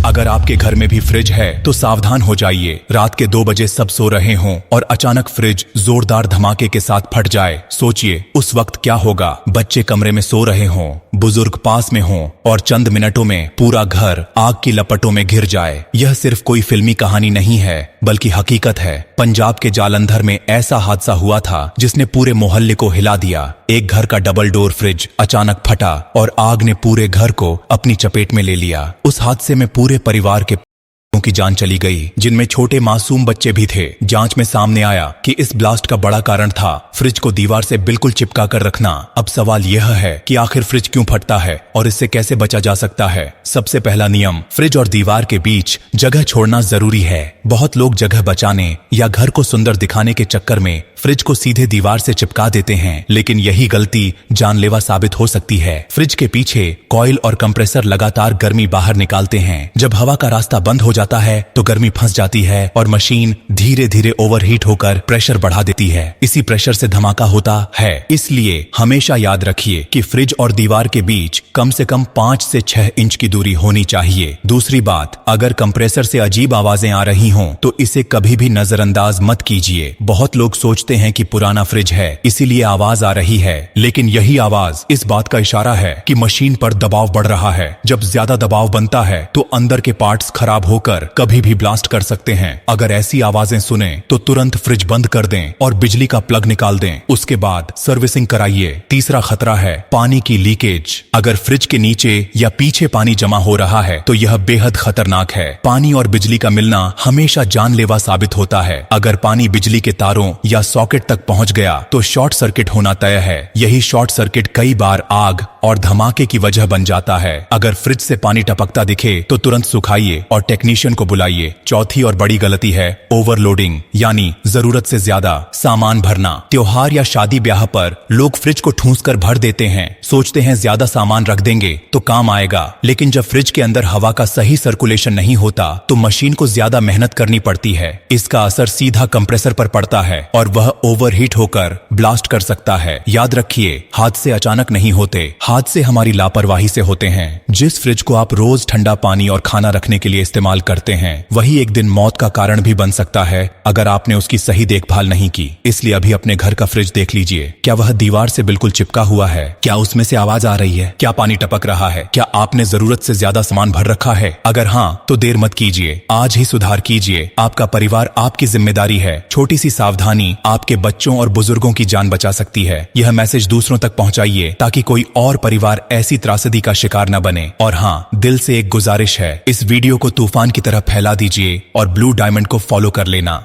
अगर आपके घर में भी फ्रिज है तो सावधान हो जाइए। रात के 2 बजे सब सो रहे हों और अचानक फ्रिज जोरदार धमाके के साथ फट जाए, सोचिए उस वक्त क्या होगा। बच्चे कमरे में सो रहे हों, बुजुर्ग पास में हों और चंद मिनटों में पूरा घर आग की लपटों में घिर जाए। यह सिर्फ कोई फिल्मी कहानी नहीं है बल्कि हकीकत है। पंजाब के जालंधर में ऐसा हादसा हुआ था जिसने पूरे मोहल्ले को हिला दिया। एक घर का डबल डोर फ्रिज अचानक फटा और आग ने पूरे घर को अपनी चपेट में ले लिया। उस हादसे में पूरे परिवार के की जान चली गई, जिनमें छोटे मासूम बच्चे भी थे। जांच में सामने आया कि इस ब्लास्ट का बड़ा कारण था फ्रिज को दीवार से बिल्कुल चिपका कर रखना। अब सवाल यह है कि आखिर फ्रिज क्यों फटता है और इससे कैसे बचा जा सकता है। सबसे पहला नियम, फ्रिज और दीवार के बीच जगह छोड़ना जरूरी है। बहुत लोग जगह बचाने या घर को सुंदर दिखाने के चक्कर में फ्रिज को सीधे दीवार से चिपका देते हैं, लेकिन यही गलती जानलेवा साबित हो सकती है। फ्रिज के पीछे कॉइल और कंप्रेसर लगातार गर्मी बाहर निकालते हैं। जब हवा का रास्ता बंद हो जाता है तो गर्मी फंस जाती है और मशीन धीरे धीरे ओवरहीट होकर प्रेशर बढ़ा देती है। इसी प्रेशर से धमाका होता है। इसलिए हमेशा याद रखिए कि फ्रिज और दीवार के बीच कम से कम 5 से 6 इंच की दूरी होनी चाहिए। दूसरी बात, अगर कंप्रेसर से अजीब आवाजें आ रही हों तो इसे कभी भी नजरअंदाज मत कीजिए। बहुत लोग सोचते हैं कि पुराना फ्रिज है इसीलिए आवाज आ रही है, लेकिन यही आवाज इस बात का इशारा है कि मशीन पर दबाव बढ़ रहा है। जब ज्यादा दबाव बनता है तो अंदर के पार्ट्स खराब होकर कभी भी ब्लास्ट कर सकते हैं। अगर ऐसी आवाजें सुने तो तुरंत फ्रिज बंद कर दें और बिजली का प्लग निकाल दें। उसके बाद सर्विसिंग कराइए। तीसरा खतरा है पानी की लीकेज। अगर फ्रिज के नीचे या पीछे पानी जमा हो रहा है तो यह बेहद खतरनाक है। पानी और बिजली का मिलना हमेशा जानलेवा साबित होता है। अगर पानी बिजली के तारों या सॉकेट तक पहुंच गया तो शॉर्ट सर्किट होना तय है। यही शॉर्ट सर्किट कई बार आग और धमाके की वजह बन जाता है। अगर फ्रिज से पानी टपकता दिखे तो तुरंत सुखाइए और टेक्नीशियन को बुलाइए। चौथी और बड़ी गलती है ओवरलोडिंग, यानी जरूरत से ज्यादा सामान भरना। त्योहार या शादी ब्याह पर लोग फ्रिज को ठूंस कर भर देते हैं। सोचते हैं ज्यादा सामान रख देंगे तो काम आएगा, लेकिन जब फ्रिज के अंदर हवा का सही सर्कुलेशन नहीं होता तो मशीन को ज्यादा मेहनत करनी पड़ती है। इसका असर सीधा कंप्रेसर पर पड़ता है और वह ओवरहीट होकर ब्लास्ट कर सकता है। याद रखिए, हादसे अचानक नहीं होते, हादसे हमारी लापरवाही से होते हैं। जिस फ्रिज को आप रोज ठंडा पानी और खाना रखने के लिए इस्तेमाल करते हैं वही एक दिन मौत का कारण भी बन सकता है अगर आपने उसकी सही देखभाल नहीं की। इसलिए अभी अपने घर का फ्रिज देख लीजिए। क्या वह दीवार से बिल्कुल चिपका हुआ है? क्या उसमें से आवाज आ रही है? क्या पानी टपक रहा है? क्या आपने जरूरत से ज्यादा सामान भर रखा है? अगर हाँ तो देर मत कीजिए, आज ही सुधार कीजिए। आपका परिवार आपकी जिम्मेदारी है। छोटी सी सावधानी आपके बच्चों और बुजुर्गों की जान बचा सकती है। यह मैसेज दूसरों तक पहुंचाइए ताकि कोई और परिवार ऐसी त्रासदी का शिकार न बने। और हाँ, दिल से एक गुजारिश है, इस वीडियो को तूफान की तरह फैला दीजिए और ब्लू डायमंड को फॉलो कर लेना।